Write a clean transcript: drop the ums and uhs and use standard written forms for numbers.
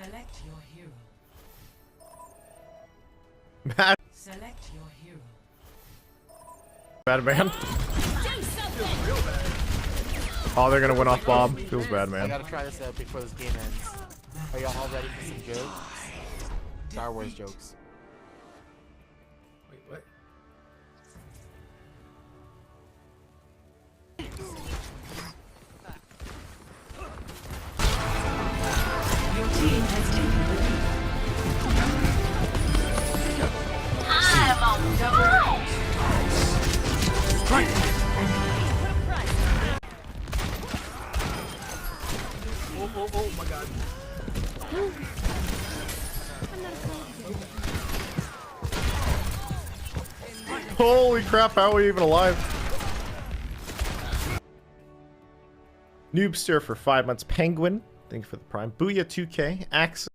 Select your hero. Bad, Select your hero. bad man. Oh, they're gonna win off Bob. Feels bad, I man. gotta try this out before this game ends. Are y'all all ready for some jokes? Star Wars jokes. Wait, what? Your team has taken the lead. I'm on Oh my god. Holy crap, how are we even alive? Noobster for 5 months. Penguin, thank you for the prime. Booyah 2K. Axe.